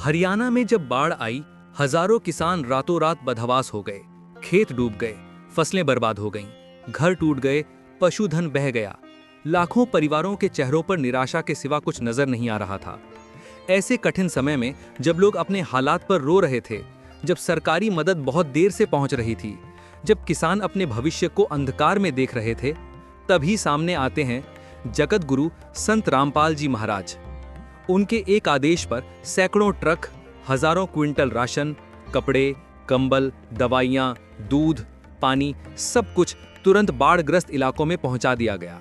हरियाणा में जब बाढ़ आई, हजारों किसान रातों रात बदहवास हो गए। खेत डूब गए, फसलें बर्बाद हो गईं, घर टूट गए, पशुधन बह गया। लाखों परिवारों के चेहरों पर निराशा के सिवा कुछ नजर नहीं आ रहा था। ऐसे कठिन समय में जब लोग अपने हालात पर रो रहे थे, जब सरकारी मदद बहुत देर से पहुंच रही थी, जब किसान अपने भविष्य को अंधकार में देख रहे थे, तभी सामने आते हैं जगत गुरु संत रामपाल जी महाराज। उनके एक आदेश पर सैकड़ों ट्रक, हजारों क्विंटल राशन, कपड़े, कंबल, दवाइयां, दूध, पानी, सब कुछ तुरंत बाढ़ग्रस्त इलाकों में पहुंचा दिया गया।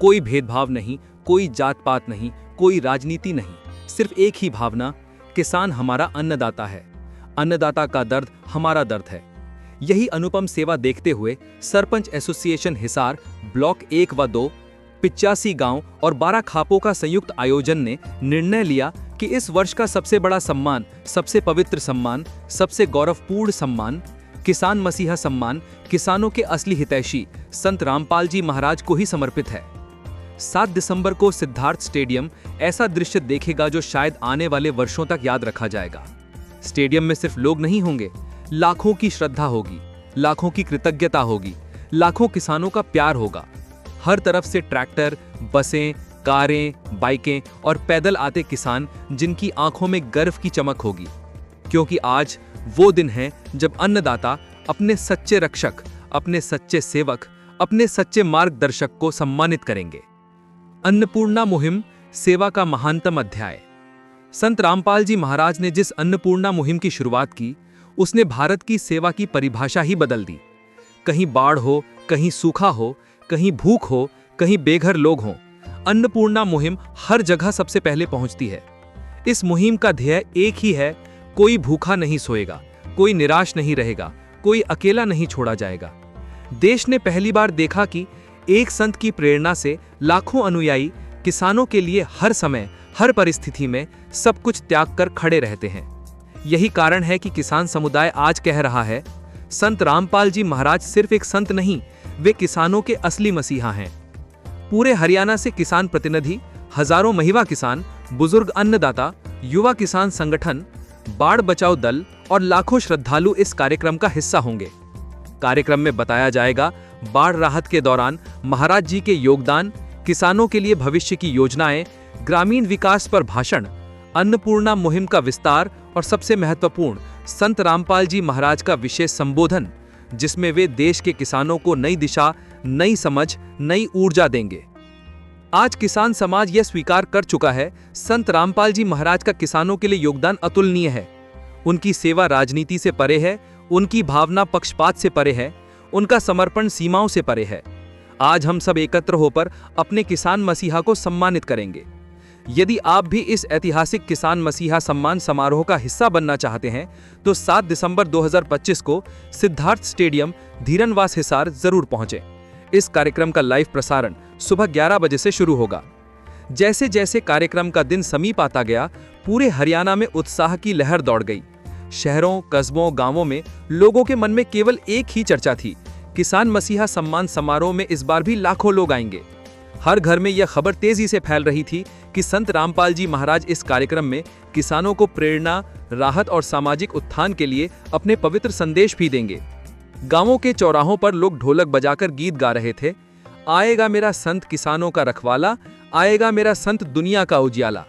कोई भेदभाव नहीं, कोई जात पात नहीं, कोई राजनीति नहीं, सिर्फ एक ही भावना, किसान हमारा अन्नदाता है, अन्नदाता का दर्द हमारा दर्द है। यही अनुपम सेवा देखते हुए सरपंच एसोसिएशन हिसार ब्लॉक 1 व 2, 85 गांव और 12 खापों का संयुक्त आयोजन ने निर्णय लिया कि इस वर्ष का सबसे बड़ा सम्मान, सबसे पवित्र सम्मान, सबसे गौरवपूर्ण सम्मान, किसान मसीहा सम्मान किसानों के असली हितैषी संत रामपाल जी महाराज को ही समर्पित है। 7 दिसंबर को सिद्धार्थ स्टेडियम ऐसा दृश्य देखेगा जो शायद आने वाले वर्षों तक याद रखा जाएगा। स्टेडियम में सिर्फ लोग नहीं होंगे, लाखों की श्रद्धा होगी, लाखों की कृतज्ञता होगी, लाखों किसानों का प्यार होगा। हर तरफ से ट्रैक्टर, बसें, कारें, बाइकें और पैदल आते किसान, जिनकी आंखों में गर्व की चमक होगी, क्योंकि आज वो दिन है जब अन्नदाता अपने सच्चे रक्षक, अपने सच्चे सेवक, अपने सच्चे मार्गदर्शक को सम्मानित करेंगे। अन्नपूर्णा मुहिम सेवा का महानतम अध्याय। संत रामपाल जी महाराज ने जिस अन्नपूर्णा मुहिम की शुरुआत की, उसने भारत की सेवा की परिभाषा ही बदल दी। कहीं बाढ़ हो, कहीं सूखा हो, कहीं भूख हो, कहीं बेघर लोग हों, अन्नपूर्णा मुहिम हर जगह सबसे पहले पहुंचती है। इस मुहिम का ध्येय एक ही है, कोई भूखा नहीं सोएगा, कोई निराश नहीं रहेगा, कोई अकेला नहीं छोड़ा जाएगा। देश ने पहली बार देखा कि एक संत की प्रेरणा से लाखों अनुयायी किसानों के लिए हर समय, हर परिस्थिति में सब कुछ त्याग कर खड़े रहते हैं। यही कारण है कि किसान समुदाय आज कह रहा है, संत रामपाल जी महाराज सिर्फ एक संत नहीं, वे किसानों के असली मसीहा हैं। पूरे हरियाणा से किसान प्रतिनिधि, हजारों महिला किसान, बुजुर्ग अन्नदाता, युवा किसान संगठन, बाढ़ बचाओ दल और लाखों श्रद्धालु इस कार्यक्रम का हिस्सा होंगे। कार्यक्रम में बताया जाएगा बाढ़ राहत के दौरान महाराज जी के योगदान, किसानों के लिए भविष्य की योजनाएं, ग्रामीण विकास पर भाषण, अन्नपूर्णा मुहिम का विस्तार और सबसे महत्वपूर्ण संत रामपाल जी महाराज का विशेष संबोधन, जिसमें वे देश के किसानों को नई दिशा, नई समझ, नई ऊर्जा देंगे। आज किसान समाज यह स्वीकार कर चुका है, संत रामपाल जी महाराज का किसानों के लिए योगदान अतुलनीय है। उनकी सेवा राजनीति से परे है, उनकी भावना पक्षपात से परे है, उनका समर्पण सीमाओं से परे है। आज हम सब एकत्र होकर अपने किसान मसीहा को सम्मानित करेंगे। यदि आप भी इस ऐतिहासिक किसान मसीहा सम्मान समारोह का हिस्सा बनना चाहते हैं, तो 7 दिसंबर 2025 को सिद्धार्थ स्टेडियम, धीरनवास हिसार जरूर पहुंचें। इस कार्यक्रम का लाइव प्रसारण सुबह 11 बजे से शुरू होगा। जैसे जैसे कार्यक्रम का दिन समीप आता गया, पूरे हरियाणा में उत्साह की लहर दौड़ गई। शहरों, कस्बों, गांवों में लोगों के मन में केवल एक ही चर्चा थी, किसान मसीहा सम्मान समारोह में इस बार भी लाखों लोग आएंगे। हर घर में यह खबर तेजी से फैल रही थी कि संत रामपाल जी महाराज इस कार्यक्रम में किसानों को प्रेरणा, राहत और सामाजिक उत्थान के लिए अपने पवित्र संदेश भी देंगे। गांवों के चौराहों पर लोग ढोलक बजाकर गीत गा रहे थे, आएगा मेरा संत किसानों का रखवाला, आएगा मेरा संत दुनिया का उजियाला।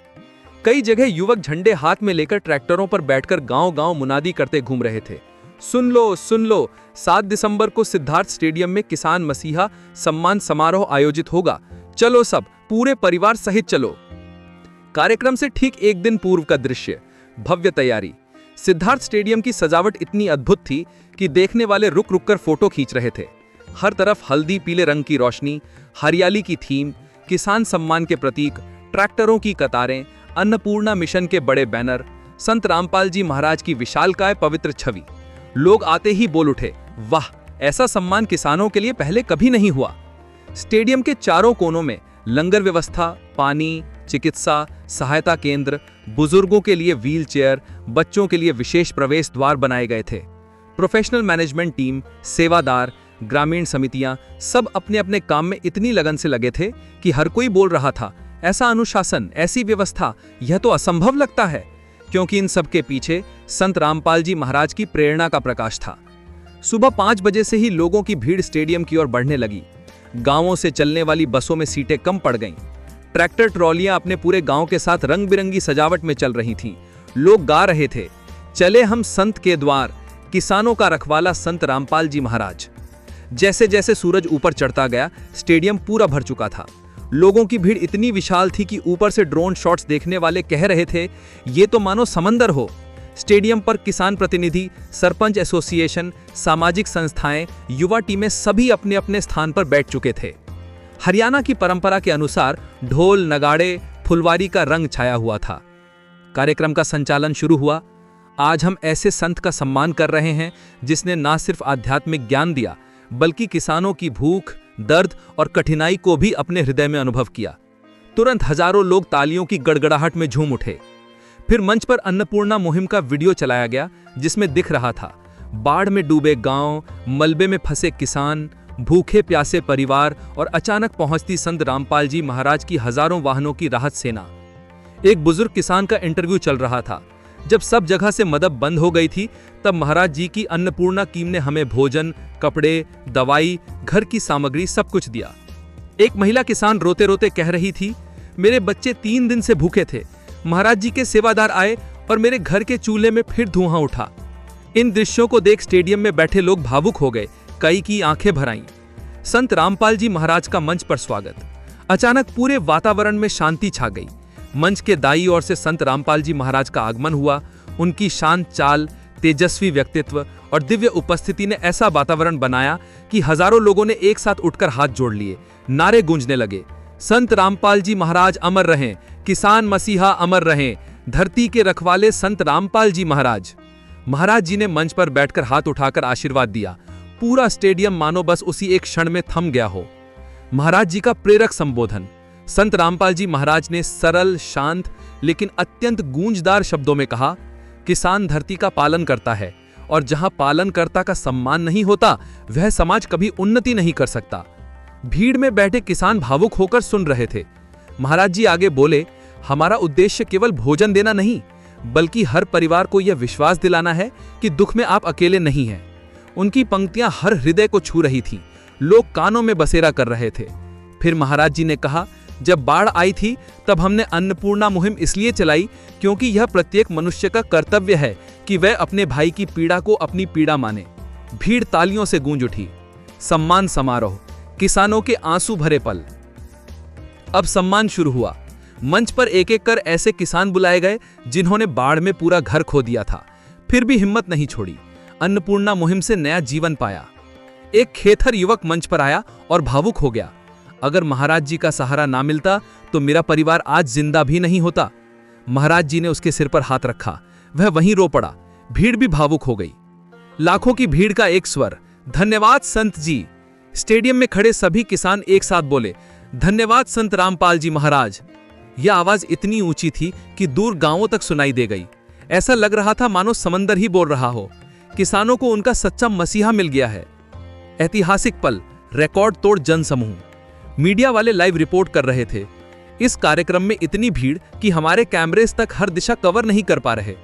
कई जगह युवक झंडे हाथ में लेकर ट्रैक्टरों पर बैठकर गांव-गांव मुनादी करते घूम रहे थे, सुन लो, 7 दिसंबर को सिद्धार्थ स्टेडियम में किसान मसीहा सम्मान समारोह आयोजित होगा, चलो सब, पूरे परिवार सहित चलो। कार्यक्रम से ठीक एक दिन पूर्व का दृश्य, भव्य तैयारी। सिद्धार्थ स्टेडियम की सजावट इतनी अद्भुत थी कि देखने वाले रुक रुक कर फोटो खींच रहे थे। हर तरफ हल्दी पीले रंग की रोशनी, हरियाली की थीम, किसान सम्मान के प्रतीक, ट्रैक्टरों की कतारें, अन्नपूर्णा मिशन के बड़े बैनर, संत रामपाल जी महाराज की विशालकाय पवित्र छवि। लोग आते ही बोल उठे, वाह, ऐसा सम्मान किसानों के लिए पहले कभी नहीं हुआ। स्टेडियम के चारों कोनों में लंगर व्यवस्था, पानी, चिकित्सा सहायता केंद्र, बुजुर्गों के लिए व्हील चेयर, बच्चों के लिए विशेष प्रवेश द्वार बनाए गए थे। प्रोफेशनल मैनेजमेंट टीम, सेवादार, ग्रामीण समितियां सब अपने अपने काम में इतनी लगन से लगे थे कि हर कोई बोल रहा था, ऐसा अनुशासन, ऐसी व्यवस्था, यह तो असंभव लगता है। क्योंकि इन सब के पीछे संत रामपाल जी महाराज की प्रेरणा का प्रकाश था। सुबह 5 बजे से ही लोगों की भीड़ स्टेडियम की ओर बढ़ने लगी। गांवों से चलने वाली बसों में सीटें कम पड़ गईं। ट्रैक्टर ट्रॉलियां अपने पूरे गांव के साथ रंग बिरंगी सजावट में चल रही थीं। लोग गा रहे थे, चले हम संत के द्वार, किसानों का रखवाला संत रामपाल जी महाराज। जैसे जैसे सूरज ऊपर चढ़ता गया, स्टेडियम पूरा भर चुका था। लोगों की भीड़ इतनी विशाल थी कि ऊपर से ड्रोन शॉट्स देखने वाले कह रहे थे, ये तो मानो समंदर हो। स्टेडियम पर किसान प्रतिनिधि, सरपंच एसोसिएशन, सामाजिक संस्थाएं, युवा टीमें सभी अपने अपने स्थान पर बैठ चुके थे। हरियाणा की परंपरा के अनुसार ढोल, नगाड़े, फुलवारी का रंग छाया हुआ था। कार्यक्रम का संचालन शुरू हुआ। आज हम ऐसे संत का सम्मान कर रहे हैं जिसने न सिर्फ आध्यात्मिक ज्ञान दिया, बल्कि किसानों की भूख, दर्द और कठिनाई को भी अपने हृदय में अनुभव किया। तुरंत हजारों लोग तालियों की गड़गड़ाहट में झूम उठे। फिर मंच पर अन्नपूर्णा मुहिम का वीडियो चलाया गया, जिसमें दिख रहा था बाढ़ में डूबे गांव, मलबे में फंसे किसान, भूखे प्यासे परिवार और अचानक पहुंचती संत रामपाल जी महाराज की हजारों वाहनों की राहत सेना। एक बुजुर्ग किसान का इंटरव्यू चल रहा था। जब सब जगह से मदद बंद हो गई थी, तब महाराज जी की अन्नपूर्णा टीम ने हमें भोजन, कपड़े, दवाई, घर की सामग्री सब कुछ दिया। एक महिला किसान रोते रोते कह रही थी, मेरे बच्चे 3 दिन से भूखे थे। महाराज जी के सेवादार आए और मेरे घर के चूल्हे में फिर धुआं उठा। इन दृश्यों को देख स्टेडियम में बैठे लोग भावुक हो गए, कई की आंखें भर आईं। संत रामपाल जी महाराज का मंच पर स्वागत। अचानक पूरे वातावरण में शांति छा गई। मंच के दाईं ओर से संत रामपाल जी महाराज का आगमन हुआ। उनकी शांत चाल, तेजस्वी व्यक्तित्व और दिव्य उपस्थिति ने ऐसा वातावरण बनाया कि हजारों लोगों ने एक साथ उठकर हाथ जोड़ लिए। नारे गूंजने लगे, संत रामपाल जी महाराज अमर रहें, किसान मसीहा अमर रहें, धरती के रखवाले संत रामपाल जी महाराज। महाराज जी ने मंच पर बैठकर हाथ उठाकर आशीर्वाद दिया। पूरा स्टेडियम मानो बस उसी एक क्षण में थम गया हो। महाराज जी का प्रेरक संबोधन। संत रामपाल जी महाराज ने सरल, शांत लेकिन अत्यंत गूंजदार शब्दों में कहा, किसान धरती का पालन करता है और जहां पालनकर्ता का सम्मान नहीं होता, वह समाज कभी उन्नति नहीं कर सकता। भीड़ में बैठे किसान भावुक होकर सुन रहे थे। महाराज जी आगे बोले, हमारा उद्देश्य केवल भोजन देना नहीं, बल्कि हर परिवार को यह विश्वास दिलाना है कि दुख में आप अकेले नहीं हैं। उनकी पंक्तियां हर हृदय को छू रही थीं। लोग कानों में बसेरा कर रहे थे। फिर महाराज जी ने कहा, जब बाढ़ आई थी तब हमने अन्नपूर्णा मुहिम इसलिए चलाई क्योंकि यह प्रत्येक मनुष्य का कर्तव्य है कि वह अपने भाई की पीड़ा को अपनी पीड़ा माने। भीड़ तालियों से गूंज उठी। सम्मान समारोह, किसानों के आंसू भरे पल। अब सम्मान शुरू हुआ। मंच पर एक एक कर ऐसे किसान बुलाए गए जिन्होंने बाढ़ में पूरा घर खो दिया था, फिर भी हिम्मत नहीं छोड़ी। अन्नपूर्णा मुहिम से नया जीवन पाया। एक खेतर युवक मंच पर आया और भावुक हो गया, अगर महाराज जी का सहारा ना मिलता तो मेरा परिवार आज जिंदा भी नहीं होता। महाराज जी ने उसके सिर पर हाथ रखा, वह वहीं रो पड़ा। भीड़ भी भावुक हो गई। लाखों की भीड़ का एक स्वर, धन्यवाद संत जी। स्टेडियम में खड़े सभी किसान एक साथ बोले, धन्यवाद संत रामपाल जी महाराज। यह आवाज इतनी ऊंची थी कि दूर गांवों तक सुनाई दे गई। ऐसा लग रहा था मानो समंदर ही बोल रहा हो। किसानों को उनका सच्चा मसीहा मिल गया है। ऐतिहासिक पल, रिकॉर्ड तोड़ जनसमूह। मीडिया वाले लाइव रिपोर्ट कर रहे थे। इस कार्यक्रम में इतनी भीड़ कि हमारे कैमरेज तक हर दिशा कवर नहीं कर पा रहे।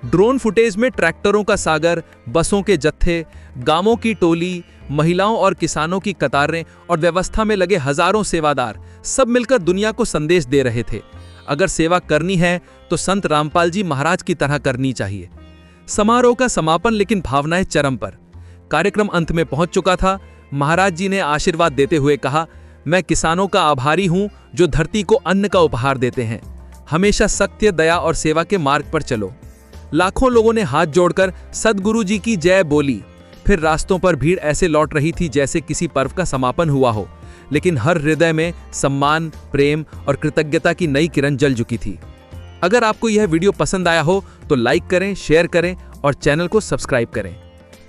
ड्रोन फुटेज में ट्रैक्टरों का सागर, बसों के जत्थे, गांवों की टोली, महिलाओं और किसानों की कतारें और व्यवस्था में लगे हजारों सेवादार सब मिलकर दुनिया को संदेश दे रहे थे, अगर सेवा करनी है तो संत रामपाल जी महाराज की तरह करनी चाहिए। समारोह का समापन, लेकिन भावनाएं चरम पर। कार्यक्रम अंत में पहुंच चुका था। महाराज जी ने आशीर्वाद देते हुए कहा, मैं किसानों का आभारी हूं जो धरती को अन्न का उपहार देते हैं। हमेशा सत्य, दया और सेवा के मार्ग पर चलो। लाखों लोगों ने हाथ जोड़कर सद्गुरु जी की जय बोली। फिर रास्तों पर भीड़ ऐसे लौट रही थी जैसे किसी पर्व का समापन हुआ हो, लेकिन हर हृदय में सम्मान, प्रेम और कृतज्ञता की नई किरण जल चुकी थी। अगर आपको यह वीडियो पसंद आया हो तो लाइक करें, शेयर करें और चैनल को सब्सक्राइब करें,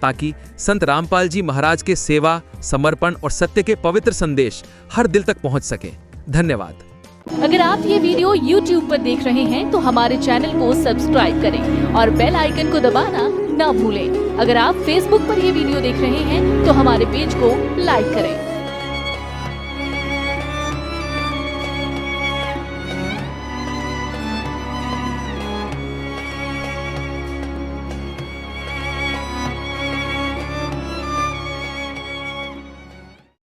ताकि संत रामपाल जी महाराज के सेवा, समर्पण और सत्य के पवित्र संदेश हर दिल तक पहुंच सके। धन्यवाद। अगर आप ये वीडियो YouTube पर देख रहे हैं तो हमारे चैनल को सब्सक्राइब करें और बेल आइकन को दबाना ना भूलें। अगर आप Facebook पर ये वीडियो देख रहे हैं तो हमारे पेज को लाइक करें।